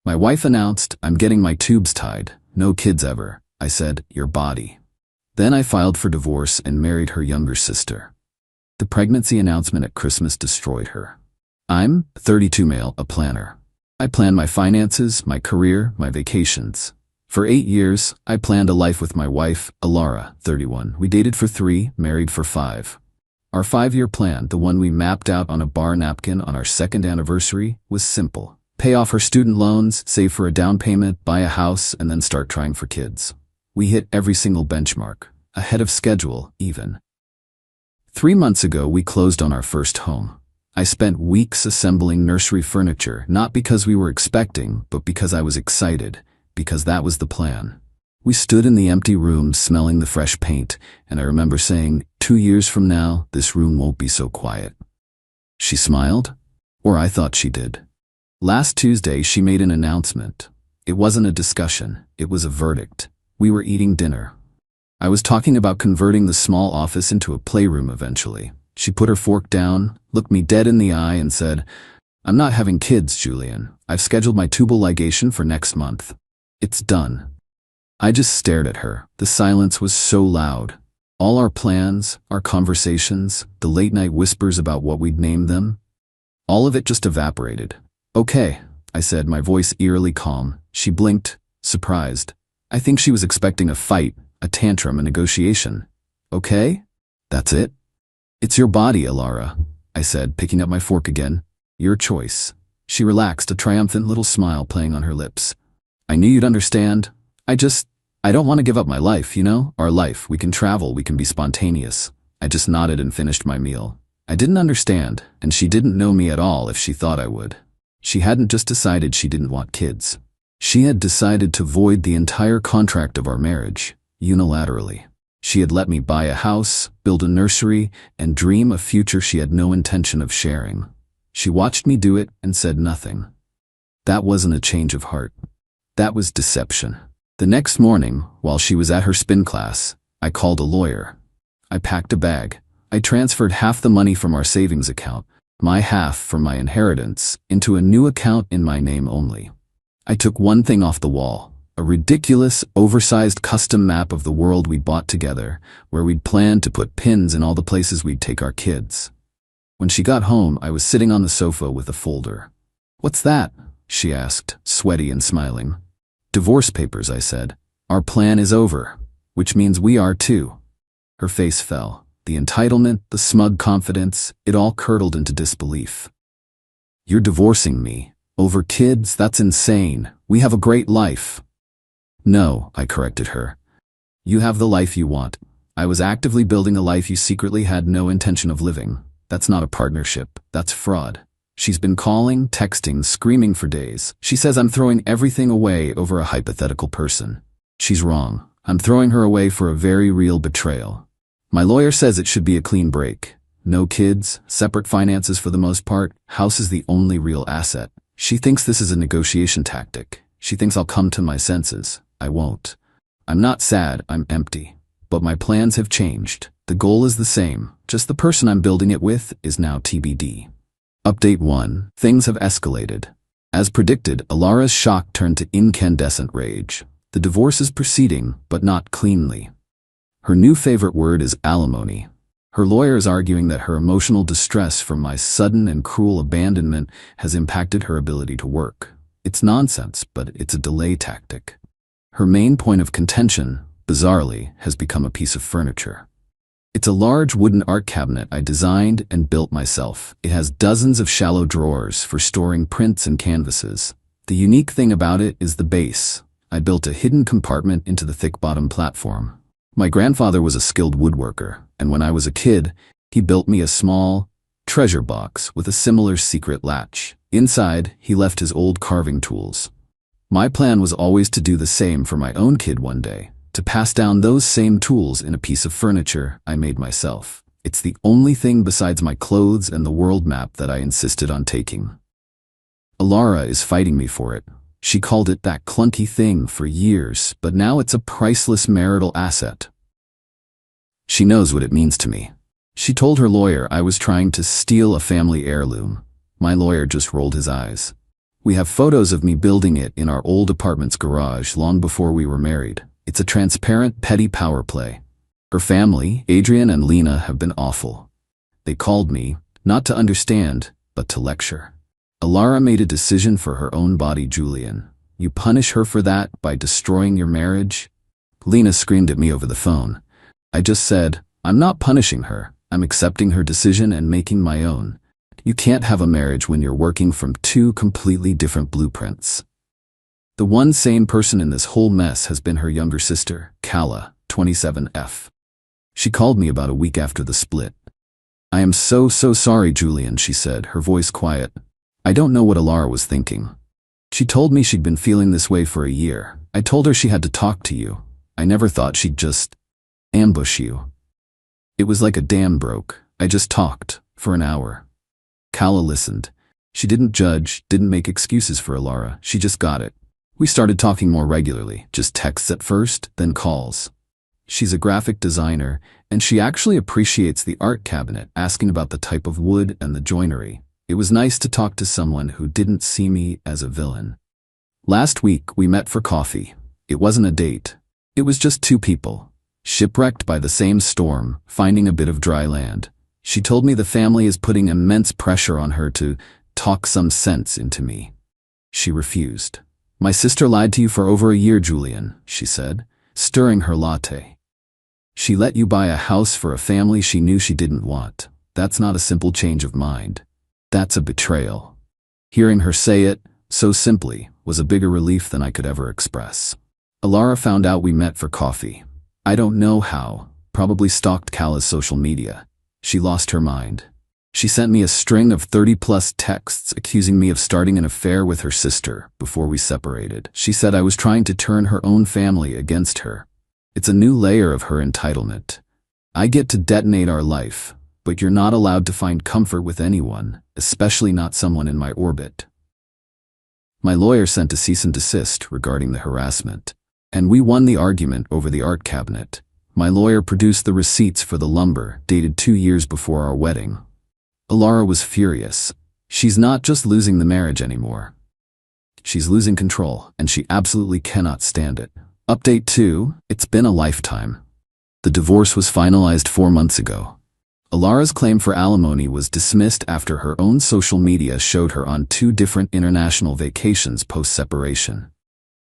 My wife announced, "I'm getting my tubes tied. No kids ever." I said, "Your body." Then I filed for divorce and married her younger sister. The pregnancy announcement at Christmas destroyed her. I'm 32 male, a planner. I plan my finances, my career, my vacations. For 8 years, I planned a life with my wife, Alara, 31. We dated for 3, married for 5. Our 5-year plan, the one we mapped out on a bar napkin on our 2nd anniversary, was simple. Pay off her student loans, save for a down payment, buy a house, and then start trying for kids. We hit every single benchmark, ahead of schedule, even. 3 months ago, we closed on our first home. I spent weeks assembling nursery furniture, not because we were expecting, but because I was excited, because that was the plan. We stood in the empty room smelling the fresh paint, and I remember saying, 2 years from now, this room won't be so quiet. She smiled, or I thought she did. Last Tuesday, she made an announcement. It wasn't a discussion, it was a verdict. We were eating dinner. I was talking about converting the small office into a playroom eventually. She put her fork down, looked me dead in the eye, and said, "I'm not having kids, Julian. I've scheduled my tubal ligation for next month. It's done." I just stared at her. The silence was so loud. All our plans, our conversations, the late-night whispers about what we'd name them, all of it just evaporated. "Okay," I said, my voice eerily calm. She blinked, surprised. I think she was expecting a fight, a tantrum, a negotiation. "Okay? That's it?" "It's your body, Alara," I said, picking up my fork again. "Your choice." She relaxed, a triumphant little smile playing on her lips. "I knew you'd understand. I don't want to give up my life, you know? Our life. We can travel, we can be spontaneous." I just nodded and finished my meal. I didn't understand, and she didn't know me at all if she thought I would. She hadn't just decided she didn't want kids. She had decided to void the entire contract of our marriage, unilaterally. She had let me buy a house, build a nursery, and dream a future she had no intention of sharing. She watched me do it and said nothing. That wasn't a change of heart. That was deception. The next morning, while she was at her spin class, I called a lawyer. I packed a bag. I transferred half the money from our savings account, my half from my inheritance, into a new account in my name only. I took one thing off the wall. A ridiculous, oversized custom map of the world we'd bought together, where we'd planned to put pins in all the places we'd take our kids. When she got home, I was sitting on the sofa with a folder. "What's that?" she asked, sweaty and smiling. "Divorce papers," I said. "Our plan is over, which means we are too." Her face fell. The entitlement, the smug confidence, it all curdled into disbelief. "You're divorcing me? Over kids? That's insane. We have a great life." "No," I corrected her. "You have the life you want. I was actively building a life you secretly had no intention of living. That's not a partnership. That's fraud." She's been calling, texting, screaming for days. She says I'm throwing everything away over a hypothetical person. She's wrong. I'm throwing her away for a very real betrayal. My lawyer says it should be a clean break. No kids, separate finances for the most part, house is the only real asset. She thinks this is a negotiation tactic. She thinks I'll come to my senses. I won't. I'm not sad, I'm empty. But my plans have changed. The goal is the same, just the person I'm building it with is now TBD. Update 1. Things have escalated. As predicted, Alara's shock turned to incandescent rage. The divorce is proceeding, but not cleanly. Her new favorite word is alimony. Her lawyer is arguing that her emotional distress from my sudden and cruel abandonment has impacted her ability to work. It's nonsense, but it's a delay tactic. Her main point of contention, bizarrely, has become a piece of furniture. It's a large wooden art cabinet I designed and built myself. It has dozens of shallow drawers for storing prints and canvases. The unique thing about it is the base. I built a hidden compartment into the thick bottom platform. My grandfather was a skilled woodworker, and when I was a kid, he built me a small treasure box with a similar secret latch. Inside, he left his old carving tools. My plan was always to do the same for my own kid one day, to pass down those same tools in a piece of furniture I made myself. It's the only thing besides my clothes and the world map that I insisted on taking. Alara is fighting me for it. She called it that clunky thing for years, but now it's a priceless marital asset. She knows what it means to me. She told her lawyer I was trying to steal a family heirloom. My lawyer just rolled his eyes. We have photos of me building it in our old apartment's garage long before we were married. It's a transparent, petty power play. Her family, Adrian and Lena, have been awful. They called me, not to understand, but to lecture. Alara made a decision for her own body, Julian. You punish her for that by destroying your marriage? Lena screamed at me over the phone. I just said, I'm not punishing her. I'm accepting her decision and making my own. You can't have a marriage when you're working from two completely different blueprints. The one sane person in this whole mess has been her younger sister, Kala, 27F. She called me about a week after the split. I am so sorry, Julian, she said, her voice quiet. I don't know what Alara was thinking. She told me she'd been feeling this way for a year. I told her she had to talk to you. I never thought she'd just ambush you. It was like a dam broke. I just talked for an hour. Kala listened. She didn't judge, didn't make excuses for Alara. She just got it. We started talking more regularly, just texts at first, then calls. She's a graphic designer, and she actually appreciates the art cabinet, asking about the type of wood and the joinery. It was nice to talk to someone who didn't see me as a villain. Last week, we met for coffee. It wasn't a date. It was just two people, shipwrecked by the same storm, finding a bit of dry land. She told me the family is putting immense pressure on her to talk some sense into me. She refused. My sister lied to you for over a year, Julian, she said, stirring her latte. She let you buy a house for a family she knew she didn't want. That's not a simple change of mind. That's a betrayal. Hearing her say it, so simply, was a bigger relief than I could ever express. Alara found out we met for coffee. I don't know how, probably stalked Kala's social media. She lost her mind. She sent me a string of 30+ texts accusing me of starting an affair with her sister before we separated. She said I was trying to turn her own family against her. It's a new layer of her entitlement. I get to detonate our life, but you're not allowed to find comfort with anyone, especially not someone in my orbit. My lawyer sent a cease and desist regarding the harassment, and we won the argument over the art cabinet. My lawyer produced the receipts for the lumber, dated 2 years before our wedding. Alara was furious. She's not just losing the marriage anymore. She's losing control, and she absolutely cannot stand it. Update 2, it's been a lifetime. The divorce was finalized 4 months ago. Alara's claim for alimony was dismissed after her own social media showed her on 2 different international vacations post-separation.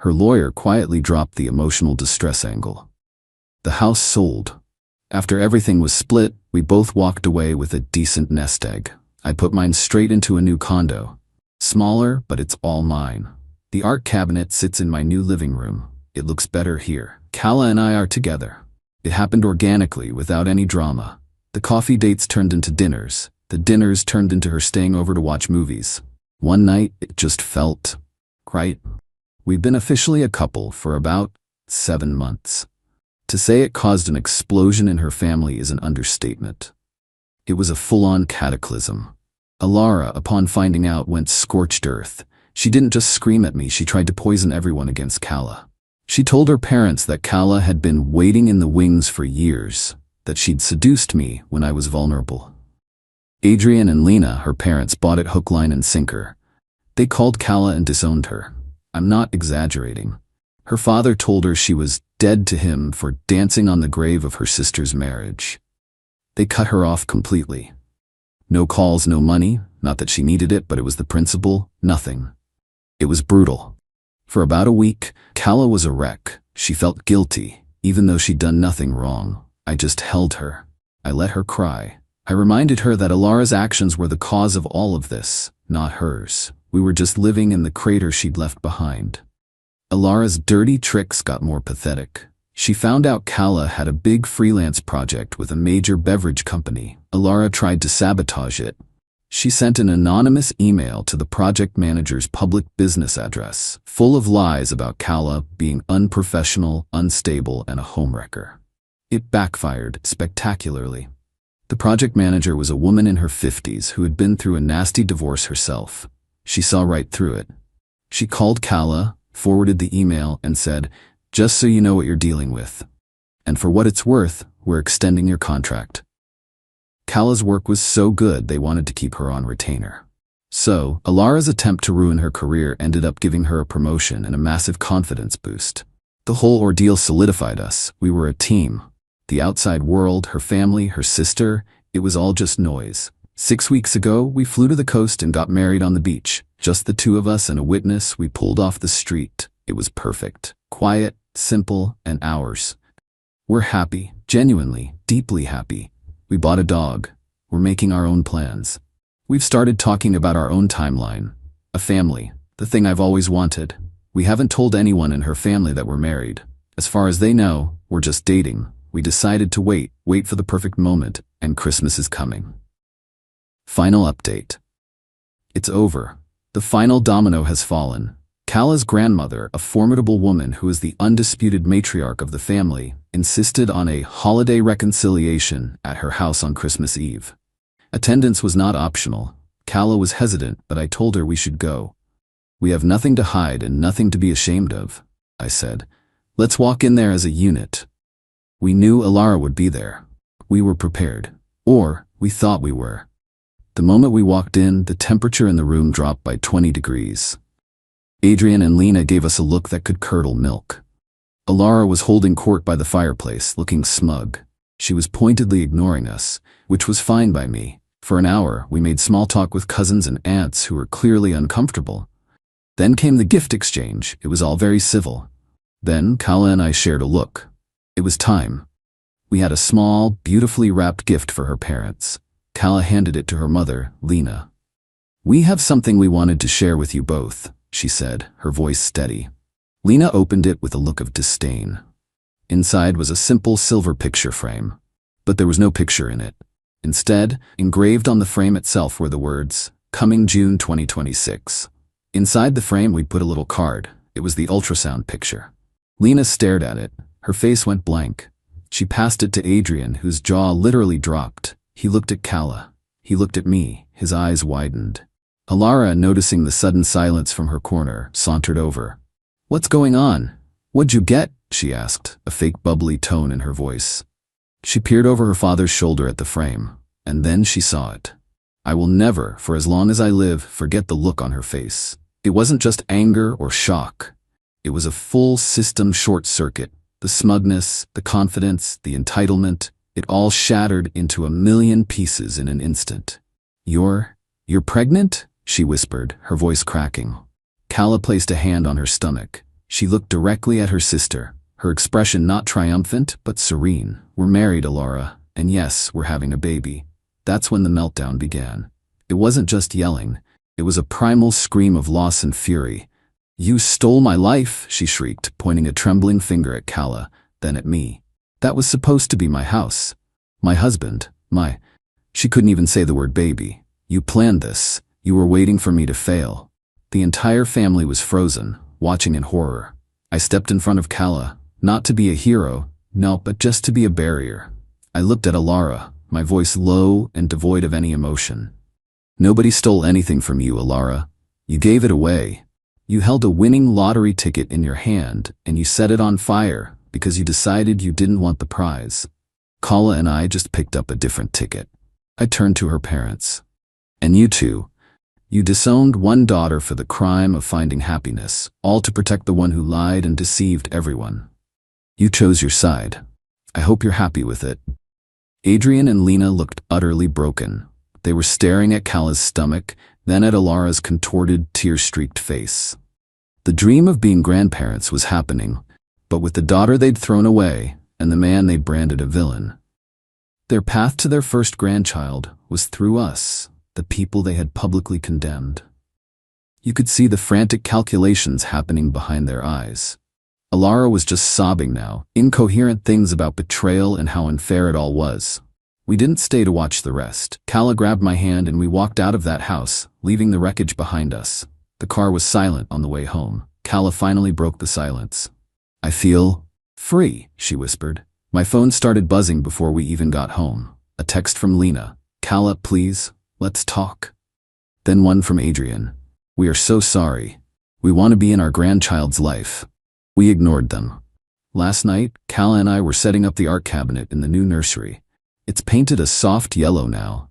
Her lawyer quietly dropped the emotional distress angle. The house sold. After everything was split, we both walked away with a decent nest egg. I put mine straight into a new condo. Smaller, but it's all mine. The art cabinet sits in my new living room. It looks better here. Kala and I are together. It happened organically, without any drama. The coffee dates turned into dinners. The dinners turned into her staying over to watch movies. One night, it just felt right. We've been officially a couple for about 7 months. To say it caused an explosion in her family is an understatement. It was a full-on cataclysm. Alara, upon finding out, went scorched earth. She didn't just scream at me, she tried to poison everyone against Kala. She told her parents that Kala had been waiting in the wings for years, that she'd seduced me when I was vulnerable. Adrian and Lena, her parents, bought it hook, line, and sinker. They called Kala and disowned her. I'm not exaggerating. Her father told her she was dead to him for dancing on the grave of her sister's marriage. They cut her off completely. No calls, no money, not that she needed it, but it was the principle, nothing. It was brutal. For about a week, Kala was a wreck. She felt guilty, even though she'd done nothing wrong. I just held her. I let her cry. I reminded her that Alara's actions were the cause of all of this, not hers. We were just living in the crater she'd left behind. Alara's dirty tricks got more pathetic. She found out Kala had a big freelance project with a major beverage company. Alara tried to sabotage it. She sent an anonymous email to the project manager's public business address, full of lies about Kala being unprofessional, unstable, and a homewrecker. It backfired spectacularly. The project manager was a woman in her 50s who had been through a nasty divorce herself. She saw right through it. She called Kala, forwarded the email, and said, "Just so you know what you're dealing with. And for what it's worth, we're extending your contract." Kala's work was so good they wanted to keep her on retainer. So, Alara's attempt to ruin her career ended up giving her a promotion and a massive confidence boost. The whole ordeal solidified us. We were a team. The outside world, her family, her sister, it was all just noise. 6 weeks ago, we flew to the coast and got married on the beach. Just the two of us and a witness. We pulled off the street. It was perfect. Quiet, simple, and ours. We're happy. Genuinely, deeply happy. We bought a dog. We're making our own plans. We've started talking about our own timeline. A family. The thing I've always wanted. We haven't told anyone in her family that we're married. As far as they know, we're just dating. We decided to wait for the perfect moment, and Christmas is coming. Final update. It's over. The final domino has fallen. Kala's grandmother, a formidable woman who is the undisputed matriarch of the family, insisted on a holiday reconciliation at her house on Christmas Eve. Attendance was not optional. Kala was hesitant, but I told her we should go. We have nothing to hide and nothing to be ashamed of, I said. Let's walk in there as a unit. We knew Alara would be there. We were prepared. Or, we thought we were. The moment we walked in, the temperature in the room dropped by 20 degrees. Adrian and Lena gave us a look that could curdle milk. Alara was holding court by the fireplace, looking smug. She was pointedly ignoring us, which was fine by me. For an hour, we made small talk with cousins and aunts who were clearly uncomfortable. Then came the gift exchange. It was all very civil. Then Kala and I shared a look. It was time. We had a small, beautifully wrapped gift for her parents. Kala handed it to her mother, Lena. We have something we wanted to share with you both, she said, her voice steady. Lena opened it with a look of disdain. Inside was a simple silver picture frame. But there was no picture in it. Instead, engraved on the frame itself were the words, "Coming June 2026. Inside the frame we'd put a little card. It was the ultrasound picture. Lena stared at it. Her face went blank. She passed it to Adrian, whose jaw literally dropped. He looked at Kala. He looked at me. His eyes widened. Alara, noticing the sudden silence from her corner, sauntered over. "What's going on? What'd you get?" she asked, a fake bubbly tone in her voice. She peered over her father's shoulder at the frame, and then she saw it. I will never, for as long as I live, forget the look on her face. It wasn't just anger or shock. It was a full system short circuit. The smugness, the confidence, the entitlement, it all shattered into a million pieces in an instant. You're pregnant?" she whispered, her voice cracking. Kala placed a hand on her stomach. She looked directly at her sister, her expression not triumphant, but serene. "We're married, Alara, and yes, we're having a baby." That's when the meltdown began. It wasn't just yelling. It was a primal scream of loss and fury. "You stole my life," she shrieked, pointing a trembling finger at Kala, then at me. "That was supposed to be my house. My husband, She couldn't even say the word baby. "You planned this. You were waiting for me to fail." The entire family was frozen, watching in horror. I stepped in front of Kala, not to be a hero, no, but just to be a barrier. I looked at Alara, my voice low and devoid of any emotion. "Nobody stole anything from you, Alara. You gave it away. You held a winning lottery ticket in your hand, and you set it on fire because you decided you didn't want the prize. Kala and I just picked up a different ticket." I turned to her parents. "And you two. You disowned one daughter for the crime of finding happiness, all to protect the one who lied and deceived everyone. You chose your side. I hope you're happy with it." Adrian and Lena looked utterly broken. They were staring at Kala's stomach, then at Alara's contorted, tear-streaked face. The dream of being grandparents was happening, but with the daughter they'd thrown away and the man they branded a villain. Their path to their first grandchild was through us, the people they had publicly condemned. You could see the frantic calculations happening behind their eyes. Alara was just sobbing now, incoherent things about betrayal and how unfair it all was. We didn't stay to watch the rest. Kala grabbed my hand and we walked out of that house, leaving the wreckage behind us. The car was silent on the way home. Kala finally broke the silence. "I feel free," she whispered. My phone started buzzing before we even got home. A text from Lena. "Kala, please, let's talk." Then one from Adrian. "We are so sorry. We want to be in our grandchild's life." We ignored them. Last night, Kala and I were setting up the art cabinet in the new nursery. It's painted a soft yellow now.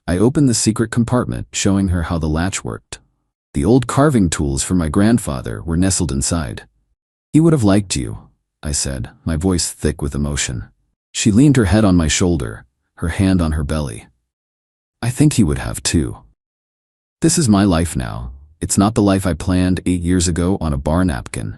I opened the secret compartment, showing her how the latch worked. The old carving tools from my grandfather were nestled inside. "He would have liked you," I said, my voice thick with emotion. She leaned her head on my shoulder, her hand on her belly. "I think he would have too. This is my life now. It's not the life I planned 8 years ago on a bar napkin.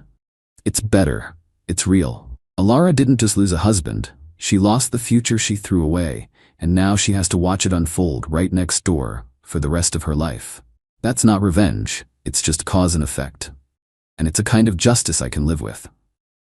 It's better. It's real." Alara didn't just lose a husband. She lost the future she threw away, and now she has to watch it unfold right next door for the rest of her life. That's not revenge. It's just cause and effect. And it's a kind of justice I can live with.